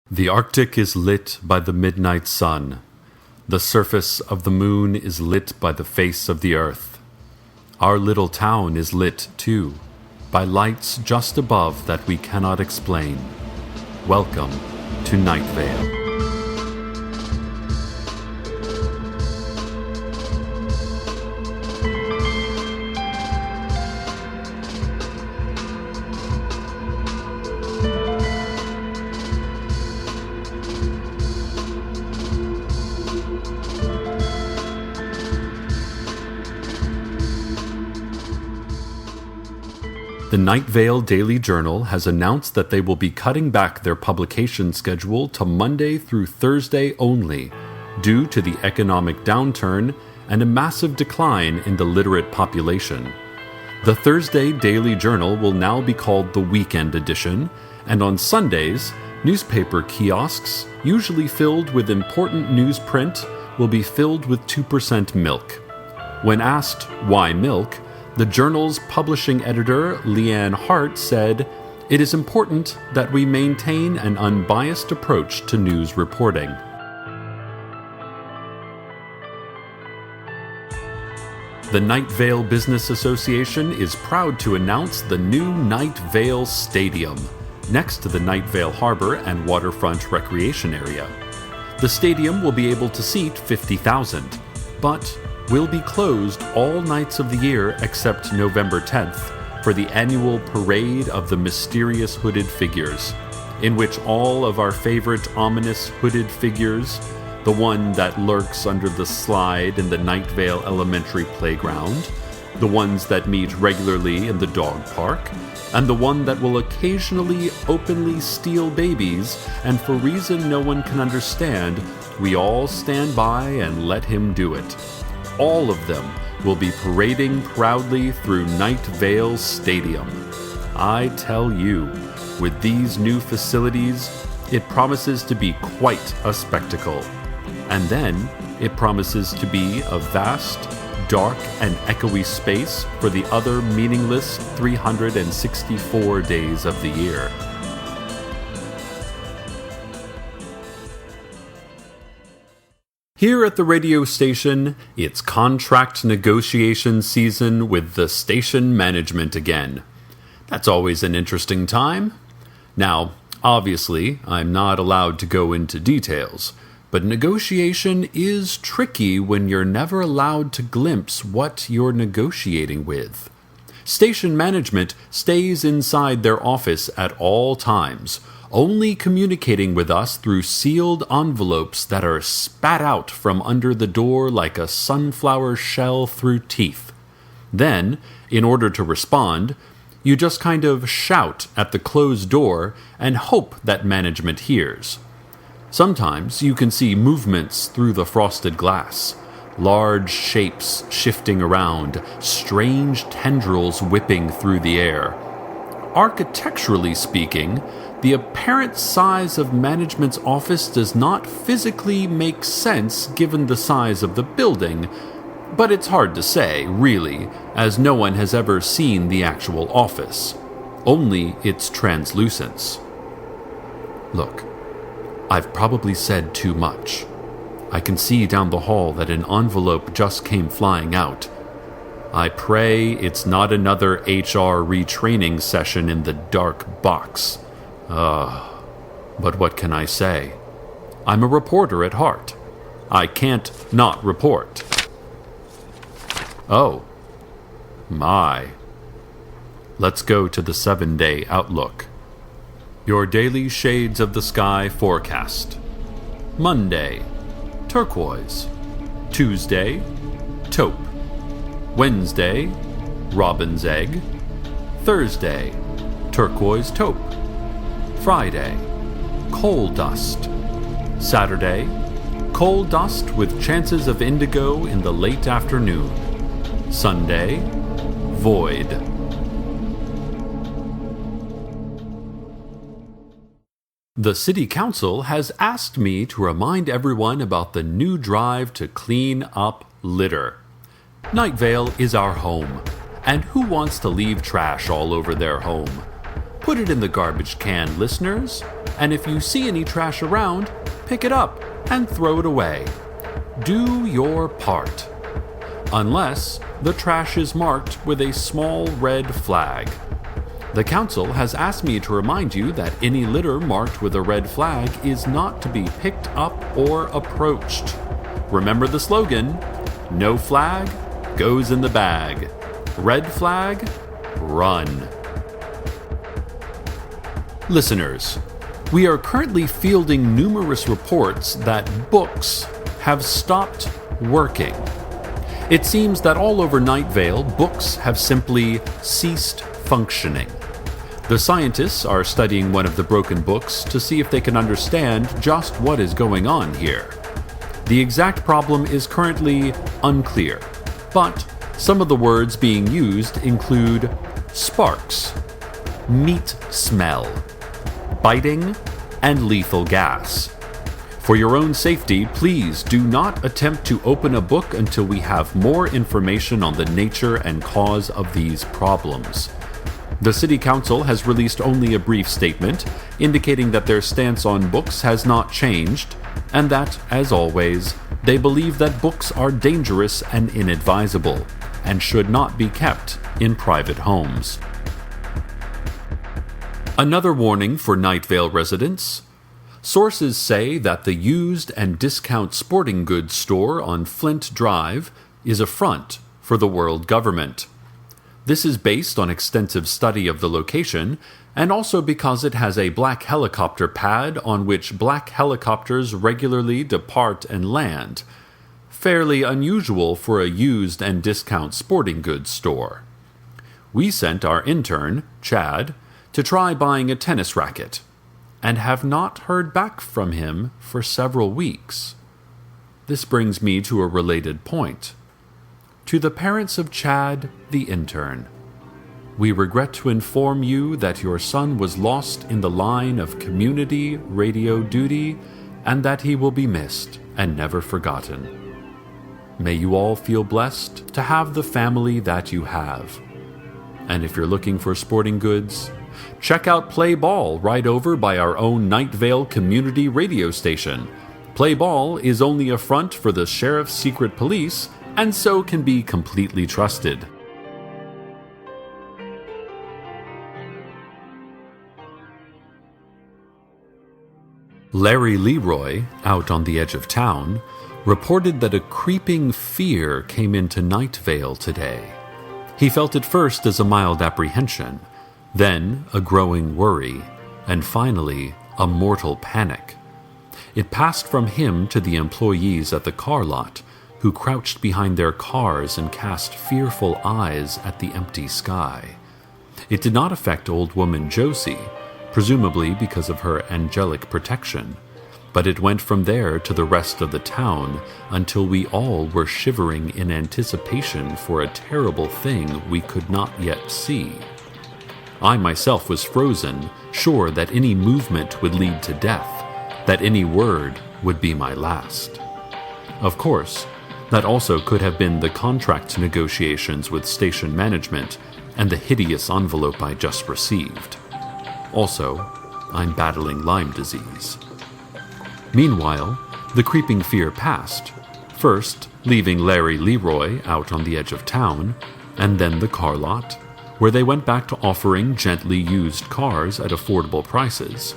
The Arctic is lit by the midnight sun. The surface of the moon is lit by the face of the earth. Our little town is lit, too, by lights just above that we cannot explain. Welcome to Найт-Вейл. The Найт-Вейл Daily Journal has announced that they will be cutting back their publication schedule to Monday through Thursday only, due to the economic downturn and a massive decline in the literate population. The Thursday Daily Journal will now be called the Weekend Edition, and on Sundays, newspaper kiosks, usually filled with important newsprint, will be filled with 2% milk. When asked why milk, the journal's publishing editor, Leanne Hart, said, "It is important that we maintain an unbiased approach to news reporting." The Найт-Вейл Business Association is proud to announce the new Найт-Вейл Stadium, next to the Найт-Вейл Harbor and waterfront recreation area. The stadium will be able to seat 50,000, but will be closed all nights of the year except November 10th for the annual Parade of the Mysterious Hooded Figures, in which all of our favorite ominous hooded figures, the one that lurks under the slide in the Найт-Вейл Elementary Playground, the ones that meet regularly in the dog park, and the one that will occasionally openly steal babies, and for reason no one can understand, we all stand by and let him do it. All of them will be parading proudly through Найт-Вейл Stadium. I tell you, with these new facilities, it promises to be quite a spectacle. And then, it promises to be a vast, dark, and echoey space for the other meaningless 364 days of the year. Here at the radio station, it's contract negotiation season with the station management again. That's always an interesting time. Now, obviously, I'm not allowed to go into details, but negotiation is tricky when you're never allowed to glimpse what you're negotiating with. Station management stays inside their office at all times, only communicating with us through sealed envelopes that are spat out from under the door like a sunflower shell through teeth. Then, in order to respond, you just kind of shout at the closed door and hope that management hears. Sometimes you can see movements through the frosted glass, large shapes shifting around, strange tendrils whipping through the air. Architecturally speaking, the apparent size of management's office does not physically make sense given the size of the building, but it's hard to say, really, as no one has ever seen the actual office, only its translucence. Look, I've probably said too much. I can see down the hall that an envelope just came flying out. I pray it's not another HR retraining session in the dark box. But what can I say? I'm a reporter at heart. I can't not report. Oh, my. Let's go to the 7-day outlook. Your daily shades of the sky forecast. Monday, turquoise. Tuesday, taupe. Wednesday, robin's egg. Thursday, turquoise taupe. Friday, coal dust. Saturday, coal dust with chances of indigo in the late afternoon. Sunday, void. The City Council has asked me to remind everyone about the new drive to clean up litter. Найт-Вейл is our home, and who wants to leave trash all over their home? put it in the garbage can, listeners. And if you see any trash around, pick it up and throw it away. Do your part. Unless the trash is marked with a small red flag. The council has asked me to remind you that any litter marked with a red flag is not to be picked up or approached. Remember the slogan, no flag goes in the bag. Red flag, run. Listeners, we are currently fielding numerous reports that books have stopped working. It seems that all over Найт-Вейл, books have simply ceased functioning. The scientists are studying one of the broken books to see if they can understand just what is going on here. The exact problem is currently unclear, but some of the words being used include sparks, meat smell, biting, and lethal gas. For your own safety, please do not attempt to open a book until we have more information on the nature and cause of these problems. The City Council has released only a brief statement, indicating that their stance on books has not changed, and that, as always, they believe that books are dangerous and inadvisable, and should not be kept in private homes. Another warning for Найт-Вейл residents. Sources say that the used and discount sporting goods store on Flint Drive is a front for the world government. This is based on extensive study of the location, and also because it has a black helicopter pad on which black helicopters regularly depart and land. Fairly unusual for a used and discount sporting goods store. We sent our intern, Chad, to try buying a tennis racket, and have not heard back from him for several weeks. This brings me to a related point. To the parents of Chad, the intern, we regret to inform you that your son was lost in the line of community radio duty and that he will be missed and never forgotten. May you all feel blessed to have the family that you have. And if you're looking for sporting goods, check out Play Ball right over by our own Найт-Вейл community radio station. Play Ball is only a front for the sheriff's secret police, and so can be completely trusted. Larry Leroy, out on the edge of town, reported that a creeping fear came into Найт-Вейл today. He felt it first as a mild apprehension, then a growing worry, and finally a mortal panic. It passed from him to the employees at the car lot, who crouched behind their cars and cast fearful eyes at the empty sky. It did not affect old woman Josie, presumably because of her angelic protection, but it went from there to the rest of the town until we all were shivering in anticipation for a terrible thing we could not yet see. I myself was frozen, sure that any movement would lead to death, that any word would be my last. Of course, that also could have been the contract negotiations with station management and the hideous envelope I just received. Also, I'm battling Lyme disease. Meanwhile, the creeping fear passed, first leaving Larry Leroy out on the edge of town, and then the car lot, where they went back to offering gently used cars at affordable prices,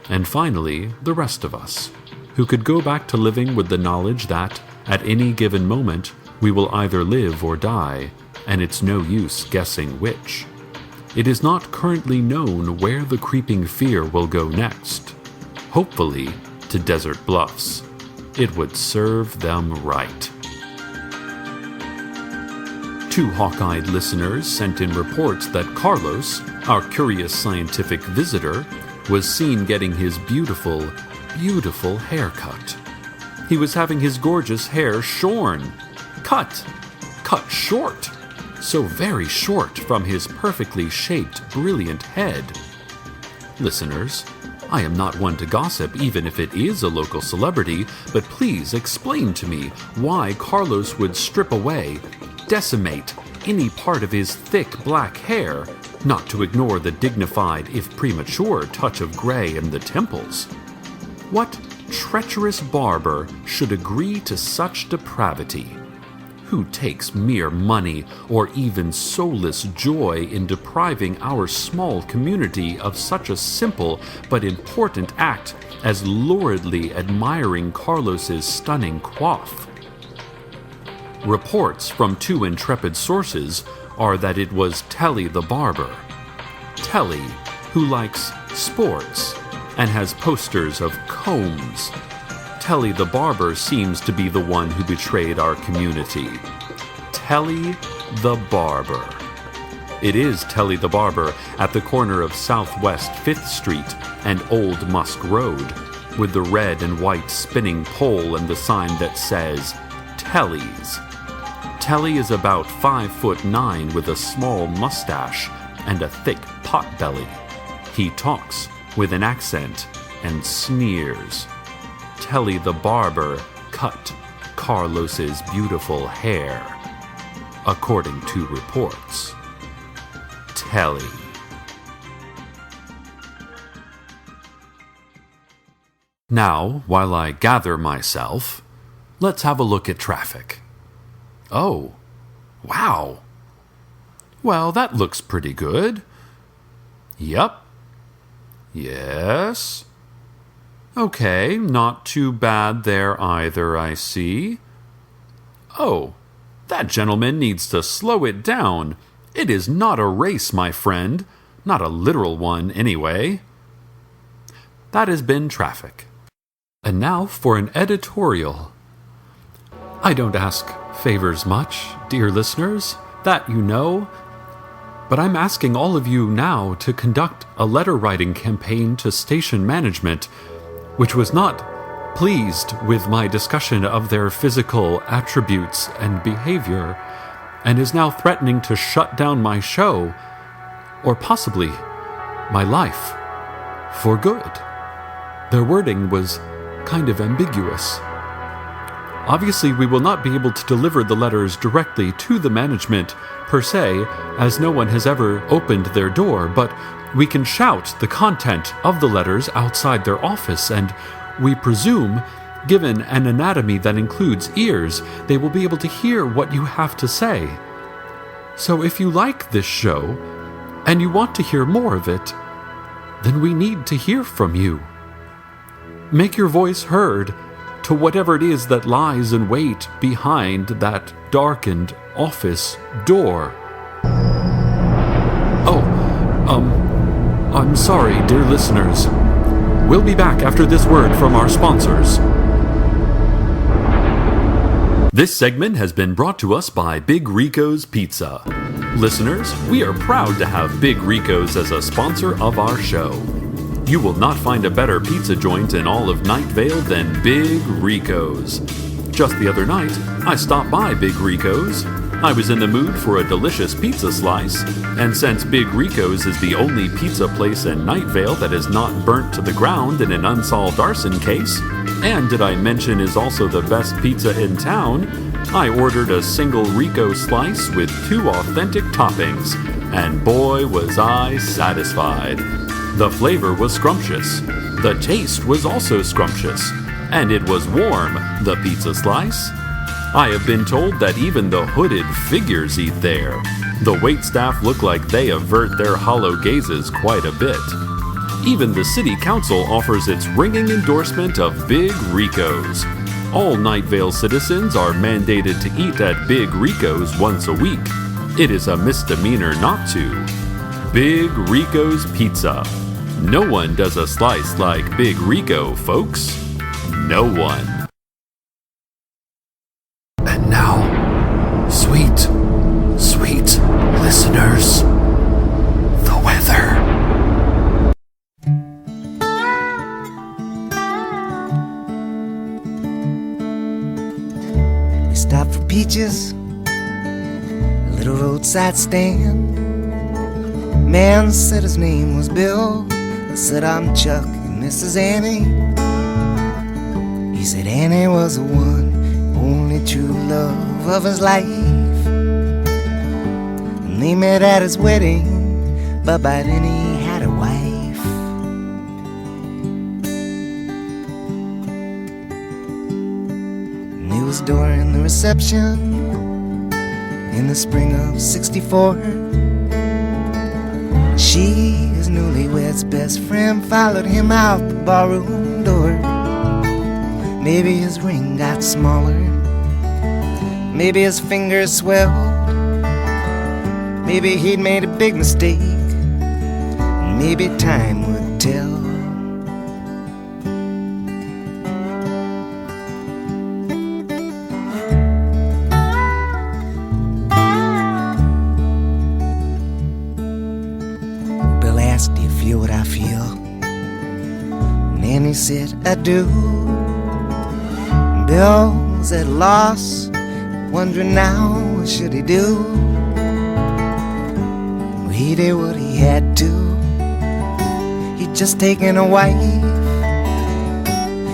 and finally the rest of us, who could go back to living with the knowledge that, at any given moment, we will either live or die, and it's no use guessing which. It is not currently known where the creeping fear will go next. Hopefully, to Desert Bluffs. It would serve them right. 2 hawk-eyed listeners sent in reports that Carlos, our curious scientific visitor, was seen getting his beautiful, beautiful haircut. He was having his gorgeous hair shorn. Cut short. So very short from his perfectly shaped, brilliant head. Listeners, I am not one to gossip even if it is a local celebrity, but please explain to me why Carlos would strip away, decimate any part of his thick black hair not to ignore the dignified, if premature, touch of gray in the temples. What treacherous barber should agree to such depravity? Who takes mere money or even soulless joy in depriving our small community of such a simple but important act as luridly admiring Carlos's stunning coif? Reports from 2 intrepid sources are that it was Telly the barber. Telly, who likes sports and has posters of combs. Telly the barber seems to be the one who betrayed our community. Telly the barber. It is Telly the barber at the corner of Southwest 5th Street and Old Musk Road, with the red and white spinning pole and the sign that says, Telly's. Telly is about 5'9" with a small mustache and a thick potbelly. He talks with an accent and sneers. Telly the barber cut Carlos's beautiful hair, according to reports. Telly. Now, while I gather myself, let's have a look at traffic. Oh, wow. Well, that looks pretty good. Yep. Yes. Okay, not too bad there either, I see. Oh, that gentleman needs to slow it down. It is not a race, my friend. Not a literal one, anyway. That has been traffic. And now for an editorial. I don't ask favors much, dear listeners, that you know. But I'm asking all of you now to conduct a letter-writing campaign to station management, which was not pleased with my discussion of their physical attributes and behavior, and is now threatening to shut down my show, or possibly my life, for good. Their wording was kind of ambiguous. Obviously, we will not be able to deliver the letters directly to the management, per se, as no one has ever opened their door, but we can shout the content of the letters outside their office, and we presume, given an anatomy that includes ears, they will be able to hear what you have to say. So if you like this show, and you want to hear more of it, then we need to hear from you. Make your voice heard to whatever it is that lies in wait behind that darkened office door. I'm sorry, dear listeners. We'll be back after this word from our sponsors. This segment has been brought to us by Big Rico's Pizza. Listeners, we are proud to have Big Rico's as a sponsor of our show. You will not find a better pizza joint in all of Найт-Вейл than Big Rico's. Just the other night, I stopped by Big Rico's. I was in the mood for a delicious pizza slice, and since Big Rico's is the only pizza place in Найт-Вейл that is not burnt to the ground in an unsolved arson case, and did I mention is also the best pizza in town, I ordered a single Rico slice with 2 authentic toppings, and boy was I satisfied. The flavor was scrumptious. The taste was also scrumptious. And it was warm, the pizza slice. I have been told that even the hooded figures eat there. The waitstaff look like they avert their hollow gazes quite a bit. Even the city council offers its ringing endorsement of Big Rico's. All Найт-Вейл citizens are mandated to eat at Big Rico's once a week. It is a misdemeanor not to. Big Rico's Pizza. No one does a slice like Big Rico, folks. No one. And now, sweet listeners, the weather. We stopped for peaches, a little roadside stand. Man said his name was Bill. I said I'm Chuck and this is Annie. He said Annie was the one, only true love of his life. And they met at his wedding but by then he had a wife. And it was during the reception in the spring of '64. She, his newlywed's best friend, followed him out the barroom door. Maybe his ring got smaller, maybe his fingers swelled, maybe he'd made a big mistake, and maybe time would tell. Bill asked, "Do you feel what I feel?" And Annie said, "I do." Bill was at a loss, wondering now what should he do. Well, he did what he had to. He'd just taken a wife.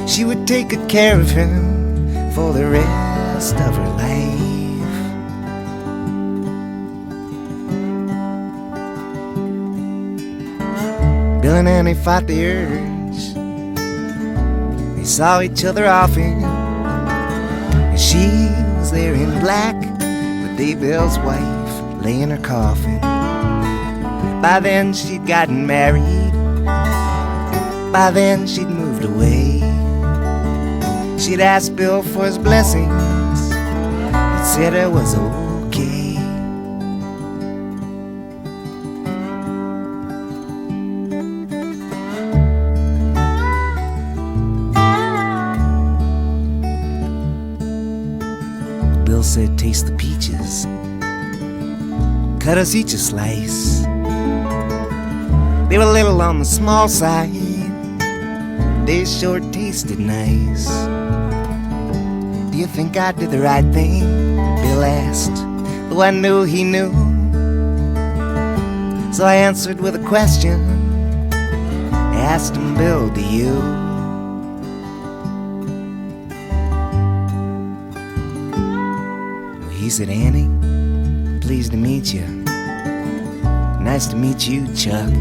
She would take good care of him for the rest of her life. Bill and Annie fought the urge. They saw each other often. She was there in black, but Dave Bell's wife lay in her coffin. By then she'd gotten married, by then she'd moved away. She'd asked Bill for his blessings, he'd said it was okay. Bill said, "Taste the peaches, cut us each a slice." They were a little on the small side, they sure tasted nice. "Do you think I did the right thing?" Bill asked, though I knew he knew. So I answered with a question. I asked him, "Bill, do you?" He said, "Annie, pleased to meet you. Nice to meet you, Chuck."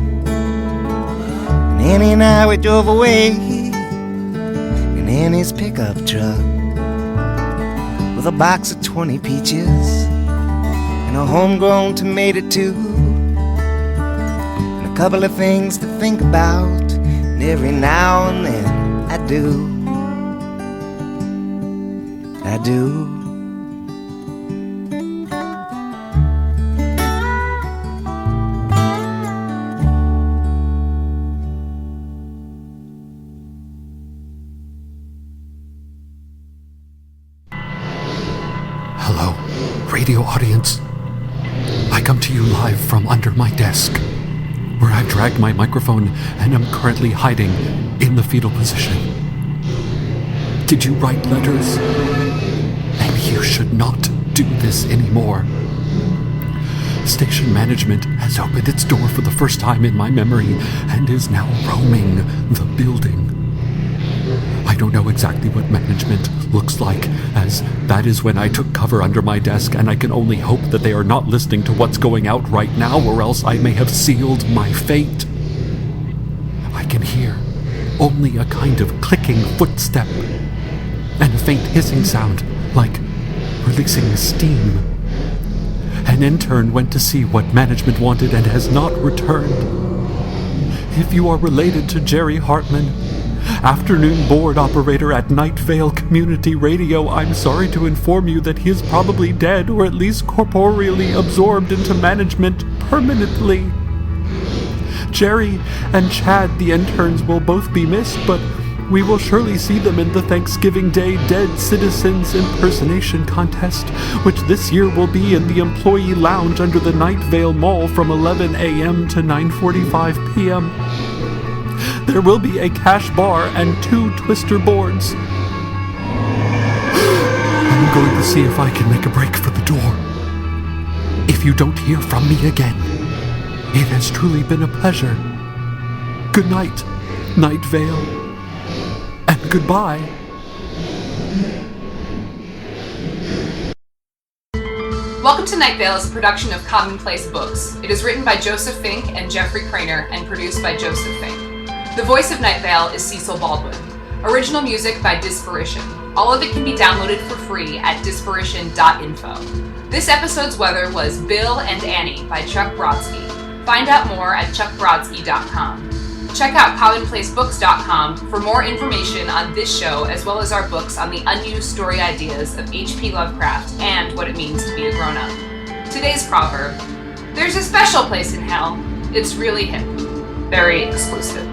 And Annie and I, we drove away in Annie's pickup truck with a box of 20 peaches and a homegrown tomato too, and a couple of things to think about, and every now and then I do. Hello, radio audience. I come to you live from under my desk, where I've dragged my microphone and am currently hiding in the fetal position. Did you write letters? Maybe you should not do this anymore. Station management has opened its door for the first time in my memory and is now roaming the building. I don't know exactly what management looks like, as that is when I took cover under my desk, and I can only hope that they are not listening to what's going out right now, or else I may have sealed my fate. I can hear only a kind of clicking footstep and a faint hissing sound, like releasing steam. An intern went to see what management wanted and has not returned. If you are related to Jerry Hartman, afternoon board operator at Найт-Вейл Community Radio, I'm sorry to inform you that he is probably dead, or at least corporeally absorbed into management permanently. Jerry and Chad, the interns, will both be missed, but we will surely see them in the Thanksgiving Day Dead Citizens Impersonation Contest, which this year will be in the employee lounge under the Найт-Вейл Mall from 11 a.m. to 9:45 p.m. There will be a cash bar and 2 twister boards. I'm going to see if I can make a break for the door. If you don't hear from me again, it has truly been a pleasure. Good night, Найт-Вейл, and goodbye. Welcome to Найт-Вейл is a production of Commonplace Books. It is written by Joseph Fink and Jeffrey Craner and produced by Joseph Fink. The voice of Найт-Вейл is Cecil Baldwin. Original music by Disparition. All of it can be downloaded for free at disparition.info. This episode's weather was Bill and Annie by Chuck Brodsky. Find out more at chuckbrodsky.com. Check out commonplacebooks.com for more information on this show as well as our books on the unused story ideas of H.P. Lovecraft and what it means to be a grown-up. Today's proverb: there's a special place in hell. It's really hip. Very exclusive.